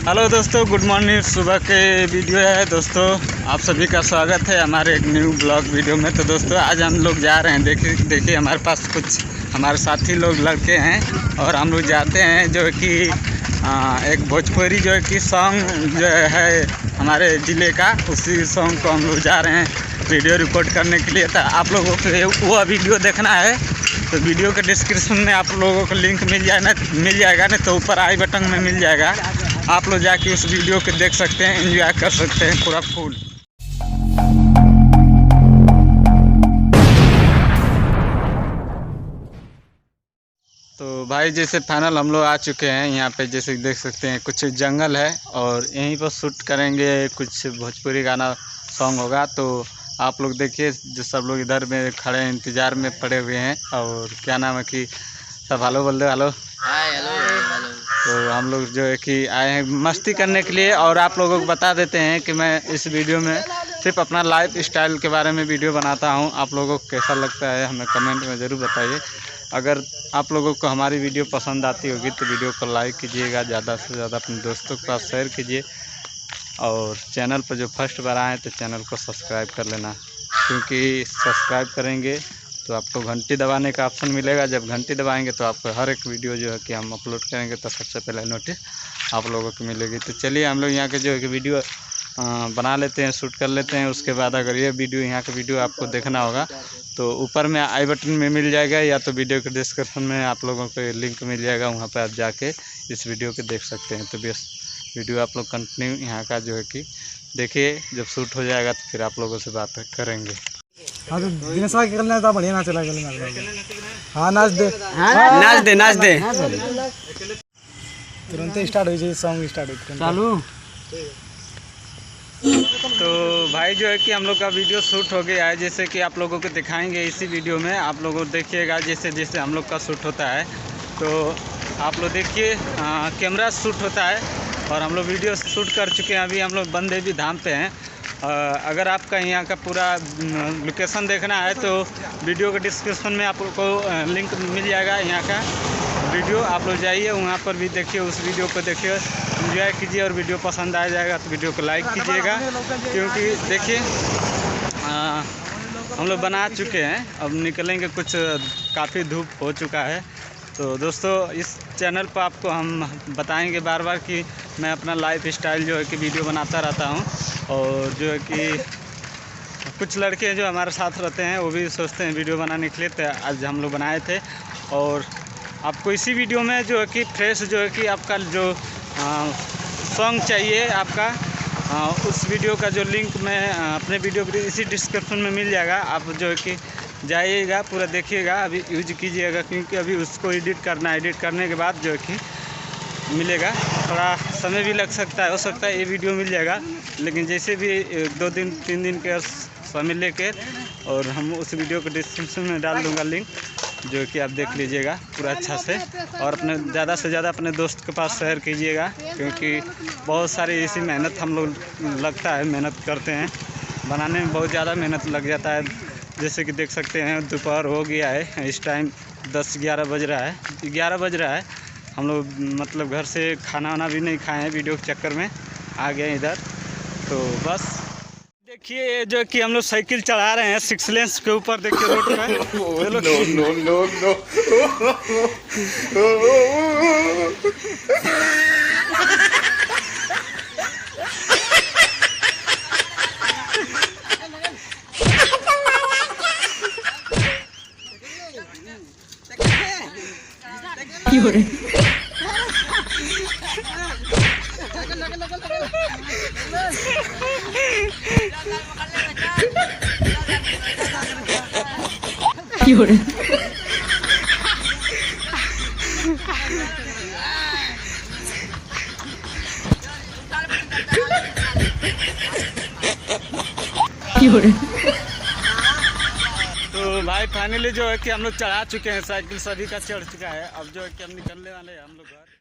Hello दोस्तों, good morning. सुबह के वीडियो है दोस्तों, आप सभी का स्वागत है हमारे एक न्यू ब्लॉग वीडियो में। तो दोस्तों आज हम लोग जा रहे हैं, देखिए हमारे पास कुछ हमारे साथी लोग लड़के हैं और हम लोग जाते हैं जो कि एक भोजपुरी जो है कि सॉन्ग जो है हमारे ज़िले का, उसी सॉन्ग को हम लोग जा रहे हैं वीडियो रिकॉर्ड करने के लिए। तो आप लोगों को वो वीडियो देखना है तो वीडियो के डिस्क्रिप्शन में आप लोगों को लिंक मिल जाएगा नहीं तो ऊपर आई बटन में मिल जाएगा। आप लोग जाके उस वीडियो को देख सकते हैं, एंजॉय कर सकते हैं पूरा फुल। तो भाई जैसे फाइनल हम लोग आ चुके हैं यहाँ पे, जैसे देख सकते हैं कुछ जंगल है और यहीं पर शूट करेंगे, कुछ भोजपुरी गाना सॉन्ग होगा। तो आप लोग देखिए, जो सब लोग इधर में खड़े हैं, इंतज़ार में पड़े हुए हैं। और क्या नाम है कि सब हेलो बोल रहे, हेलो हाय, हेलो हेलो। तो हम लोग जो है कि आए हैं मस्ती करने के लिए। और आप लोगों को बता देते हैं कि मैं इस वीडियो में सिर्फ अपना लाइफ स्टाइल के बारे में वीडियो बनाता हूं। आप लोगों को कैसा लगता है हमें कमेंट में ज़रूर बताइए। अगर आप लोगों को हमारी वीडियो पसंद आती होगी तो वीडियो को लाइक कीजिएगा, ज़्यादा से ज़्यादा अपने दोस्तों के पास शेयर कीजिए। और चैनल पर जो फर्स्ट बार आए तो चैनल को सब्सक्राइब कर लेना, क्योंकि सब्सक्राइब करेंगे तो आपको घंटी दबाने का ऑप्शन मिलेगा। जब घंटी दबाएंगे तो आपको हर एक वीडियो जो है कि हम अपलोड करेंगे तो सबसे पहले नोटिस आप लोगों को मिलेगी। तो चलिए हम लोग यहाँ के जो है कि वीडियो बना लेते हैं, शूट कर लेते हैं। उसके बाद अगर ये वीडियो यहाँ का वीडियो आपको देखना होगा तो ऊपर में आई बटन में मिल जाएगा, या तो वीडियो के डिस्क्रिप्शन में आप लोगों को लिंक मिल जाएगा, वहाँ पर आप जाके इस वीडियो को देख सकते हैं। तो बस वीडियो आप लोग कंटिन्यू यहाँ का जो है कि देखिए, जब शूट हो जाएगा तो फिर आप लोगों से बात करेंगे। हाँ तो दिनेश भाई करना था, बढ़िया नाच लगा। हाँ नाच दे, नाच दे तुरंत स्टार्ट हो जाए, सॉन्ग स्टार्ट हो चालू। तो भाई जो है कि हम लोग का वीडियो शूट हो गया है, जैसे कि आप लोगों को दिखाएंगे इसी वीडियो में। आप लोगों को देखिएगा जैसे जैसे हम लोग का शूट होता है। तो आप लोग देखिए, कैमरा शूट होता है और हम लोग वीडियो शूट कर चुके हैं। अभी हम लोग बंदेवी धाम पे हैं। अगर आपका यहाँ का पूरा लोकेशन देखना है तो वीडियो के डिस्क्रिप्शन में आपको लिंक मिल जाएगा यहाँ का वीडियो। आप लोग जाइए वहाँ पर भी देखिए, उस वीडियो को देखिए, एंजॉय कीजिए। और वीडियो पसंद आ जाएगा तो वीडियो को लाइक कीजिएगा, क्योंकि देखिए हम लोग बना चुके हैं, अब निकलेंगे, कुछ काफ़ी धूप हो चुका है। तो दोस्तों इस चैनल पर आपको हम बताएंगे बार बार कि मैं अपना लाइफ स्टाइल जो है कि वीडियो बनाता रहता हूं। और जो है कि कुछ लड़के जो हमारे साथ रहते हैं वो भी सोचते हैं वीडियो बनाने के लिए, तो आज हम लोग बनाए थे। और आपको इसी वीडियो में जो है कि फ्रेश जो है कि आपका जो सॉन्ग चाहिए आपका, उस वीडियो का जो लिंक मैं अपने वीडियो के इसी डिस्क्रिप्शन में मिल जाएगा। आप जो है कि जाइएगा, पूरा देखिएगा, अभी यूज कीजिएगा, क्योंकि अभी उसको एडिट करना है। एडिट करने के बाद जो है कि मिलेगा, थोड़ा समय भी लग सकता है, हो सकता है ये वीडियो मिल जाएगा, लेकिन जैसे भी 2 दिन 3 दिन के समय लेके और हम उस वीडियो को डिस्क्रिप्शन में डाल दूंगा लिंक, जो कि आप देख लीजिएगा पूरा अच्छा से। और अपने ज़्यादा से ज़्यादा अपने दोस्त के पास शेयर कीजिएगा, क्योंकि बहुत सारी ऐसी मेहनत हम लोग लगता है, मेहनत करते हैं बनाने में, बहुत ज़्यादा मेहनत लग जाता है। जैसे कि देख सकते हैं दोपहर हो गया है, इस टाइम 10-11 बज रहा है, 11 बज रहा है। हम लोग मतलब घर से खाना वाना भी नहीं खाए हैं, वीडियो के चक्कर में आ गए इधर। तो बस देखिए जो कि हम लोग साइकिल चला रहे हैं 6 लेन्स के ऊपर, देखिए रोड पे तो भाई फाइनली जो है कि हम लोग चढ़ा चुके हैं, साइकिल सभी का चढ़ चुका है। अब जो है कि हम निकलने वाले हैं हम लोग घर।